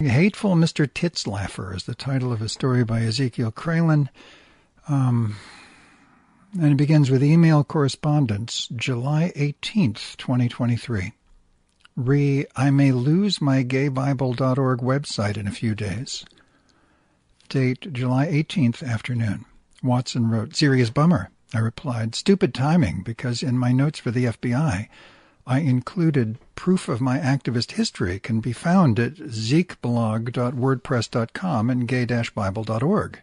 Hateful Mr. Titzlaffer is the title of a story by Ezekiel Kralin. And it begins with email correspondence, July 18th, 2023. I may lose my gaybible.org website in a few days. Date, July 18th, afternoon. Watson wrote, serious bummer. I replied, stupid timing, because in my notes for the FBI, I included proof of my activist history can be found at zekeblog.wordpress.com and gay-bible.org.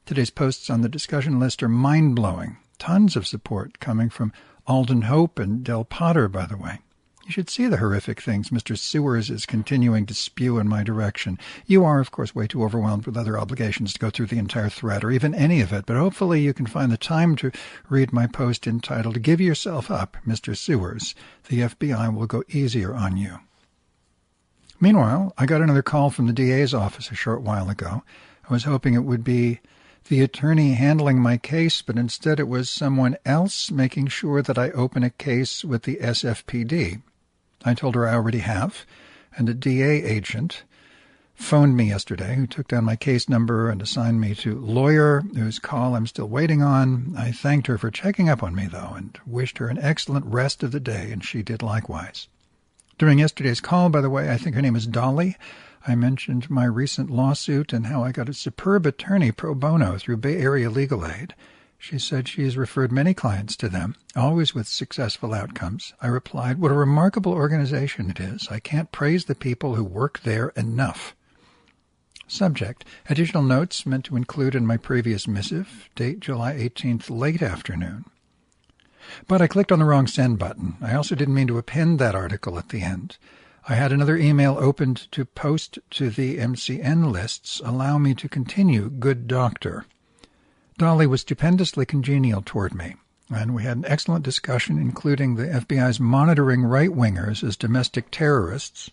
Today's posts on the discussion list are mind-blowing. Tons of support coming from Alden Hope and Del Potter, by the way. You should see the horrific things Mr. Sewers is continuing to spew in my direction. You are, of course, way too overwhelmed with other obligations to go through the entire thread or even any of it, but hopefully you can find the time to read my post entitled, Give Yourself Up, Mr. Sewers. The FBI will go easier on you. Meanwhile, I got another call from the DA's office a short while ago. I was hoping it would be the attorney handling my case, but instead it was someone else making sure that I open a case with the SFPD. I told her I already have, and a DA agent phoned me yesterday who took down my case number and assigned me to lawyer, whose call I'm still waiting on. I thanked her for checking up on me, though, and wished her an excellent rest of the day, and she did likewise. During yesterday's call, by the way, I think her name is Dolly, I mentioned my recent lawsuit and how I got a superb attorney pro bono through Bay Area Legal Aid. She said she has referred many clients to them, always with successful outcomes. I replied, what a remarkable organization it is. I can't praise the people who work there enough. Subject, additional notes meant to include in my previous missive, date July 18th, late afternoon. But I clicked on the wrong send button. I also didn't mean to append that article at the end. I had another email opened to post to the MCN lists. Allow me to continue, good doctor. Dolly was stupendously congenial toward me, and we had an excellent discussion, including the FBI's monitoring right-wingers as domestic terrorists.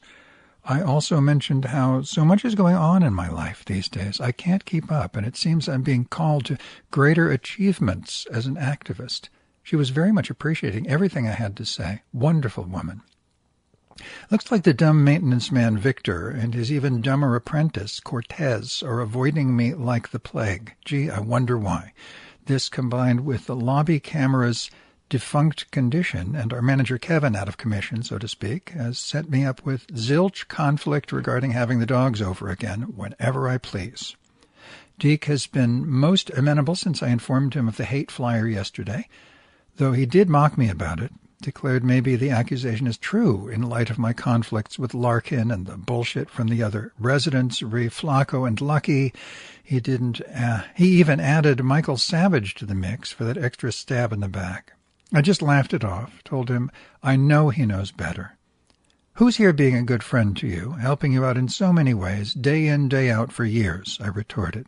I also mentioned how so much is going on in my life these days. I can't keep up, and it seems I'm being called to greater achievements as an activist. She was very much appreciating everything I had to say. Wonderful woman. Looks like the dumb maintenance man Victor and his even dumber apprentice Cortez are avoiding me like the plague. Gee, I wonder why. This, combined with the lobby camera's defunct condition and our manager Kevin out of commission, so to speak, has set me up with zilch conflict regarding having the dogs over again whenever I please. Deke has been most amenable since I informed him of the hate flyer yesterday, though he did mock me about it. Declared maybe the accusation is true in light of my conflicts with Larkin and the bullshit from the other residents, Flacco and Lucky. He even added Michael Savage to the mix for that extra stab in the back. I just laughed it off, told him I know he knows better. Who's here being a good friend to you, helping you out in so many ways, day in, day out for years? I retorted.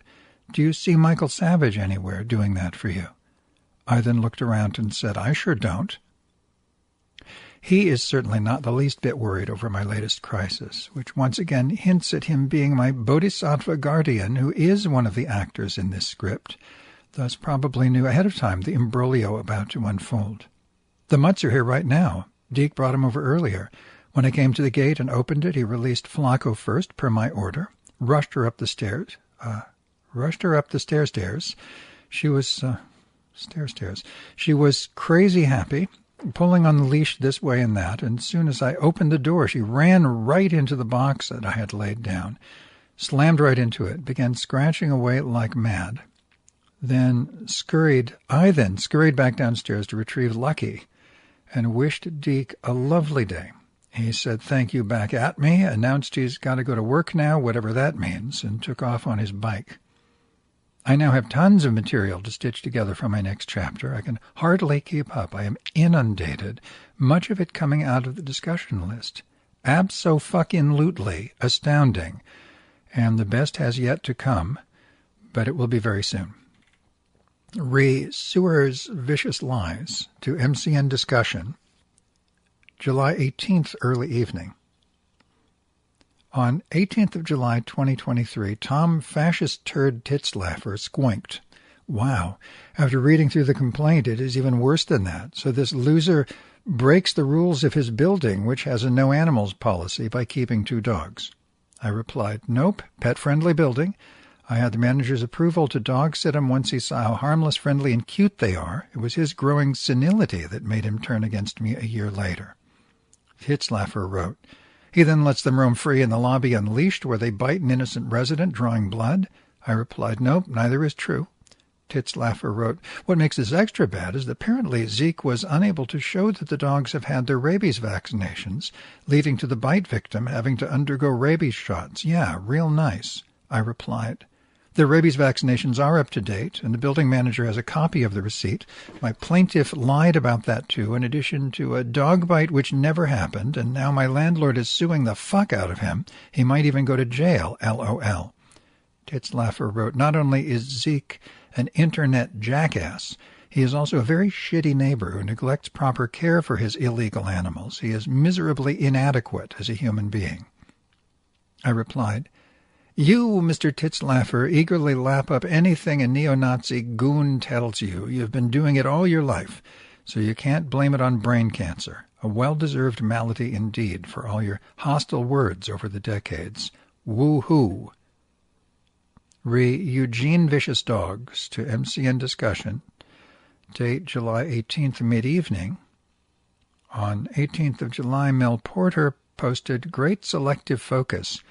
Do you see Michael Savage anywhere doing that for you? I then looked around and said, I sure don't. He is certainly not the least bit worried over my latest crisis, which once again hints at him being my bodhisattva guardian, who is one of the actors in this script, thus probably knew ahead of time the imbroglio about to unfold. The mutts are here right now. Deke brought him over earlier. When I came to the gate and opened it, he released Flacco first, per my order, rushed her up the stairs. She was, She was crazy happy, pulling on the leash this way and that, and as soon as I opened the door, she ran right into the box that I had laid down, slammed right into it, began scratching away like mad. I then scurried back downstairs to retrieve Lucky and wished Deke a lovely day. He said thank you back at me, announced he's got to go to work now, whatever that means, and took off on his bike. I now have tons of material to stitch together for my next chapter. I can hardly keep up. I am inundated, much of it coming out of the discussion list. Abso-fucking-lutely astounding. And the best has yet to come, but it will be very soon. Sewers' Vicious Lies to MCN Discussion, July 18th, early evening. On 18th of July, 2023, Tom Fascist Turd Titzlaffer squinked. Wow. After reading through the complaint, it is even worse than that. So this loser breaks the rules of his building, which has a no animals policy, by keeping 2 dogs. I replied, "Nope, pet-friendly building. I had the manager's approval to dog-sit him once he saw how harmless, friendly, and cute they are. It was his growing senility that made him turn against me a year later." Titzlaffer wrote, "He then lets them roam free in the lobby unleashed, where they bite an innocent resident, drawing blood." I replied, "Nope, neither is true." Titzlaffer wrote, "What makes this extra bad is that apparently Zeke was unable to show that the dogs have had their rabies vaccinations, leading to the bite victim having to undergo rabies shots. Yeah, real nice." I replied, "Their rabies vaccinations are up to date, and the building manager has a copy of the receipt. My plaintiff lied about that too, in addition to a dog bite which never happened, and now my landlord is suing the fuck out of him. He might even go to jail, LOL." Titzlaffer wrote, "Not only is Zeke an internet jackass, he is also a very shitty neighbor who neglects proper care for his illegal animals. He is miserably inadequate as a human being." I replied, "You, Mr. Titzlaffer, eagerly lap up anything a neo-Nazi goon tells you. You've been doing it all your life, so you can't blame it on brain cancer. A well-deserved malady indeed for all your hostile words over the decades. Woo-hoo." Eugene Vicious Dogs to MCN discussion. Date July 18th, mid-evening. On 18th of July, Mel Porter posted, "Great selective focus.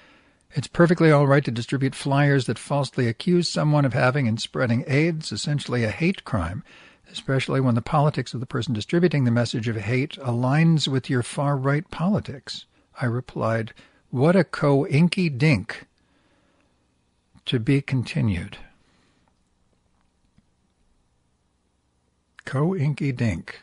It's perfectly all right to distribute flyers that falsely accuse someone of having and spreading AIDS, essentially a hate crime, especially when the politics of the person distributing the message of hate aligns with your far-right politics." I replied, "What a co-inky-dink." To be continued. Co-inky-dink.